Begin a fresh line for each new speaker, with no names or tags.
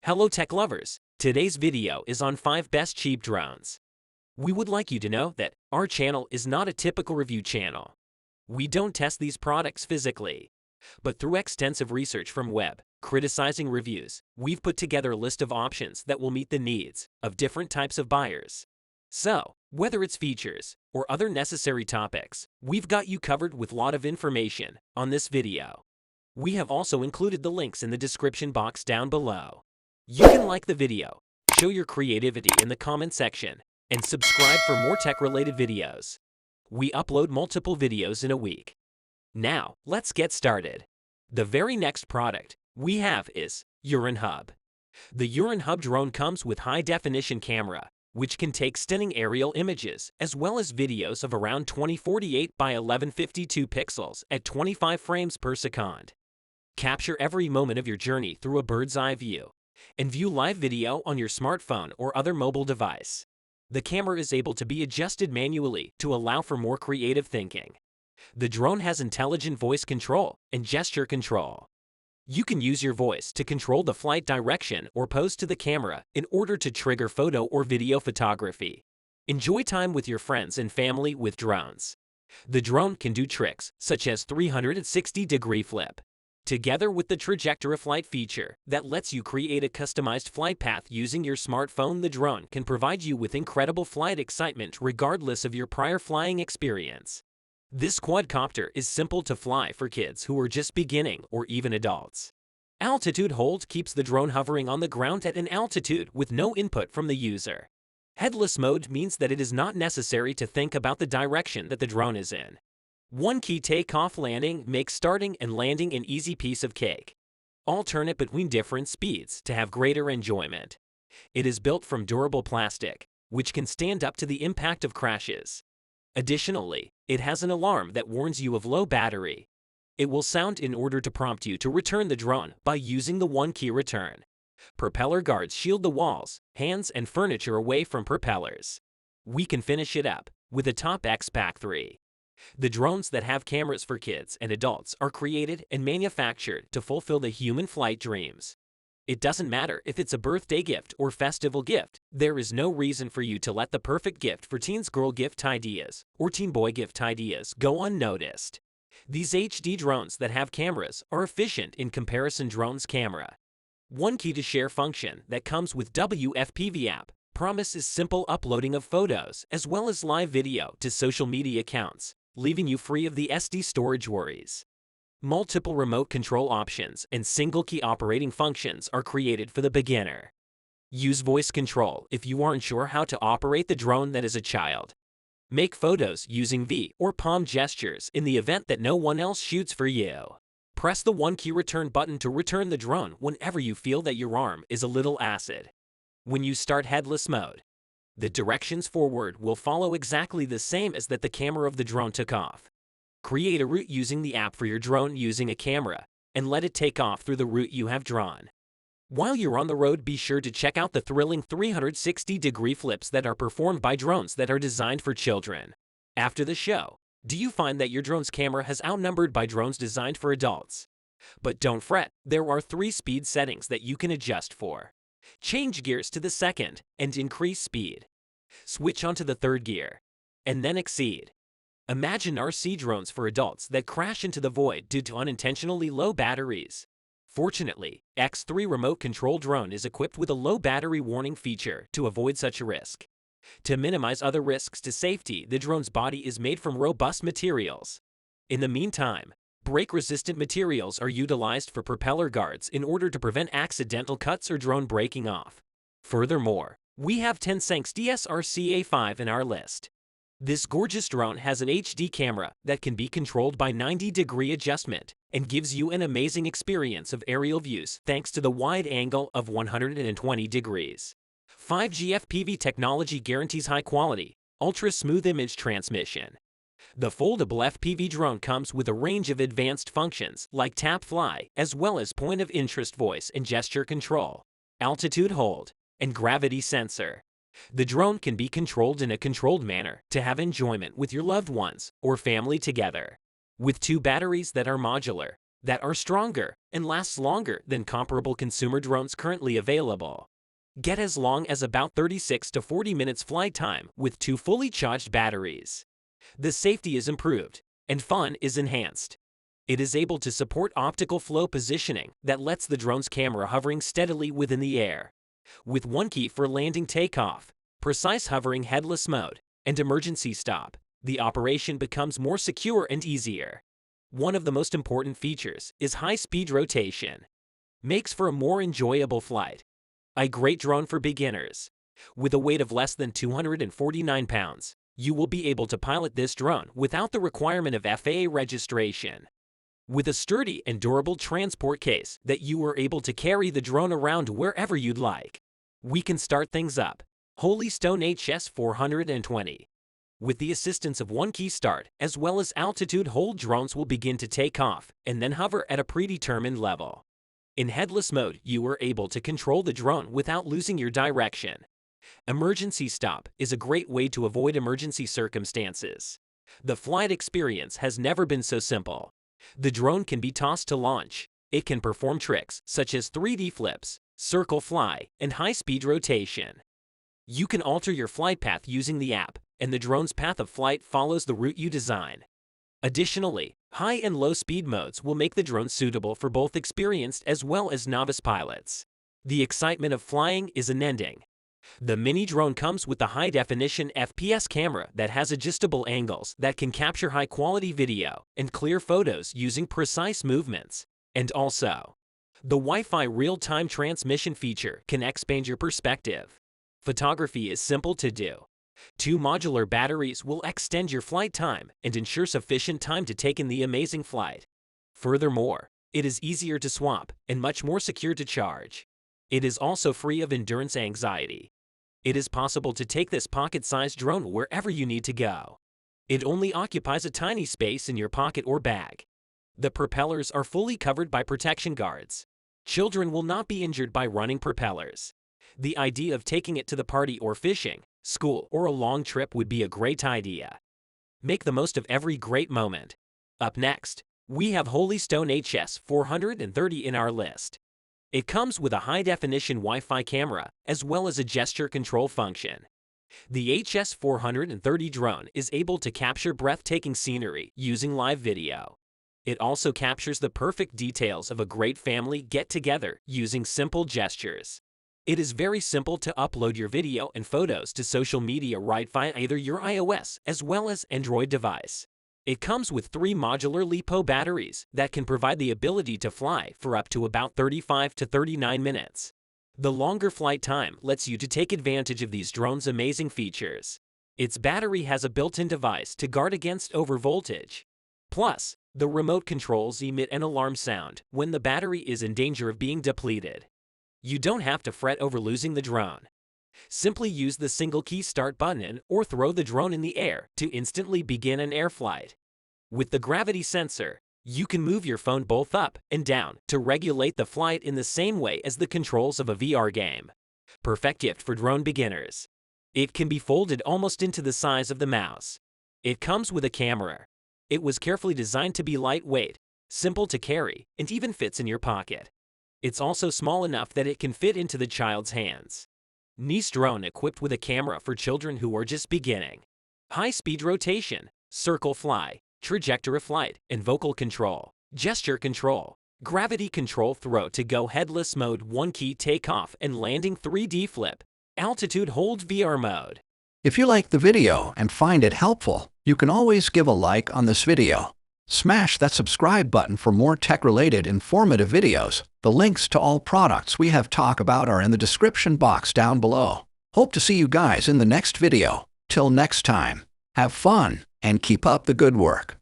Hello tech lovers, today's video is on 5 best cheap drones. We would like you to know that our channel is not a typical review channel. We don't test these products physically, but through extensive research from web, criticizing reviews, we've put together a list of options that will meet the needs of different types of buyers. So, whether it's features or other necessary topics, we've got you covered with a lot of information on this video. We have also included the links in the description box down below. You can like the video, show your creativity in the comment section, and subscribe for more tech-related videos. We upload multiple videos in a week. Now, let's get started. The very next product we have is URINHUB. The URINHUB drone comes with high-definition camera, which can take stunning aerial images as well as videos of around 2048 by 1152 pixels at 25 frames per second. Capture every moment of your journey through a bird's eye view and view live video on your smartphone or other mobile device. The camera is able to be adjusted manually to allow for more creative thinking. The drone has intelligent voice control and gesture control. You can use your voice to control the flight direction or pose to the camera in order to trigger photo or video photography. Enjoy time with your friends and family with drones. The drone can do tricks such as 360-degree flip, together with the trajectory flight feature that lets you create a customized flight path using your smartphone. The drone can provide you with incredible flight excitement regardless of your prior flying experience. This quadcopter is simple to fly for kids who are just beginning or even adults. Altitude hold keeps the drone hovering on the ground at an altitude with no input from the user. Headless mode means that it is not necessary to think about the direction that the drone is in. One key takeoff landing makes starting and landing an easy piece of cake. Alternate between different speeds to have greater enjoyment. It is built from durable plastic, which can stand up to the impact of crashes. Additionally, it has an alarm that warns you of low battery. It will sound in order to prompt you to return the drone by using the one-key return. Propeller guards shield the walls, hands, and furniture away from propellers. We can finish it up with a Tenssenx Pack 3. The drones that have cameras for kids and adults are created and manufactured to fulfill the human flight dreams. It doesn't matter if it's a birthday gift or festival gift, there is no reason for you to let the perfect gift for teens girl gift ideas or teen boy gift ideas go unnoticed. These HD drones that have cameras are efficient in comparison drones camera. One key to share function that comes with FPV app promises simple uploading of photos as well as live video to social media accounts, leaving you free of the SD storage worries. Multiple remote control options and single-key operating functions are created for the beginner. Use voice control if you aren't sure how to operate the drone that is a child. Make photos using V or palm gestures in the event that no one else shoots for you. Press the one-key return button to return the drone whenever you feel that your arm is a little acid. When you start headless mode, the directions forward will follow exactly the same as that the camera of the drone took off. Create a route using the app for your drone using a camera and let it take off through the route you have drawn. While you're on the road, be sure to check out the thrilling 360-degree flips that are performed by drones that are designed for children. After the show, do you find that your drone's camera has outnumbered by drones designed for adults? But don't fret, there are 3 speed settings that you can adjust for. Change gears to the second and increase speed. Switch onto the third gear, and then exceed. Imagine RC drones for adults that crash into the void due to unintentionally low batteries. Fortunately, X3 remote control drone is equipped with a low battery warning feature to avoid such a risk. To minimize other risks to safety, the drone's body is made from robust materials. In the meantime, break-resistant materials are utilized for propeller guards in order to prevent accidental cuts or drone breaking off. Furthermore, we have Tenssenx DSRC A5 in our list. This gorgeous drone has an HD camera that can be controlled by 90-degree adjustment and gives you an amazing experience of aerial views thanks to the wide angle of 120 degrees. 5G FPV technology guarantees high quality, ultra-smooth image transmission. The foldable FPV drone comes with a range of advanced functions like tap fly as well as point-of-interest voice and gesture control, altitude hold, and gravity sensor. The drone can be controlled in a controlled manner to have enjoyment with your loved ones or family together. With 2 batteries that are modular, that are stronger and last longer than comparable consumer drones currently available. Get as long as about 36 to 40 minutes flight time with 2 fully charged batteries. The safety is improved and fun is enhanced. It is able to support optical flow positioning that lets the drone's camera hovering steadily within the air. With one key for landing takeoff, precise hovering headless mode, and emergency stop, the operation becomes more secure and easier. One of the most important features is high-speed rotation. Makes for a more enjoyable flight. A great drone for beginners. With a weight of less than 249 pounds, you will be able to pilot this drone without the requirement of FAA registration. With a sturdy and durable transport case that you are able to carry the drone around wherever you'd like. We can start things up. Holystone HS420. With the assistance of one key start, as well as altitude hold, drones will begin to take off and then hover at a predetermined level. In headless mode, you are able to control the drone without losing your direction. Emergency stop is a great way to avoid emergency circumstances. The flight experience has never been so simple. The drone can be tossed to launch. It can perform tricks such as 3D flips, circle fly, and high-speed rotation. You can alter your flight path using the app, and the drone's path of flight follows the route you design. Additionally, high and low speed modes will make the drone suitable for both experienced as well as novice pilots. The excitement of flying is unending. The mini drone comes with a high-definition FPS camera that has adjustable angles that can capture high-quality video and clear photos using precise movements. And also, the Wi-Fi real-time transmission feature can expand your perspective. Photography is simple to do. 2 modular batteries will extend your flight time and ensure sufficient time to take in the amazing flight. Furthermore, it is easier to swap and much more secure to charge. It is also free of endurance anxiety. It is possible to take this pocket-sized drone wherever you need to go. It only occupies a tiny space in your pocket or bag. The propellers are fully covered by protection guards. Children will not be injured by running propellers. The idea of taking it to the party or fishing, school, or a long trip would be a great idea. Make the most of every great moment. Up next, we have Holystone HS430 in our list. It comes with a high-definition Wi-Fi camera as well as a gesture control function. The HS430 drone is able to capture breathtaking scenery using live video. It also captures the perfect details of a great family get-together using simple gestures. It is very simple to upload your video and photos to social media right via either your iOS as well as Android device. It comes with 3 modular LiPo batteries that can provide the ability to fly for up to about 35 to 39 minutes. The longer flight time lets you to take advantage of these drones' amazing features. Its battery has a built-in device to guard against overvoltage. Plus, the remote controls emit an alarm sound when the battery is in danger of being depleted. You don't have to fret over losing the drone. Simply use the single key start button or throw the drone in the air to instantly begin an air flight. With the gravity sensor, you can move your phone both up and down to regulate the flight in the same way as the controls of a VR game. Perfect gift for drone beginners. It can be folded almost into the size of the mouse. It comes with a camera. It was carefully designed to be lightweight, simple to carry, and even fits in your pocket. It's also small enough that it can fit into the child's hands. Nice drone equipped with a camera for children who are just beginning. High-speed rotation, circle fly, trajectory flight, and vocal control, gesture control, gravity control, throw to go headless mode, one key takeoff and landing, 3D flip, altitude hold, VR mode.
If you like the video and find it helpful, you can always give a like on this video. Smash that subscribe button for more tech-related informative videos. The links to all products we have talked about are in the description box down below. Hope to see you guys in the next video. Till next time, have fun and keep up the good work.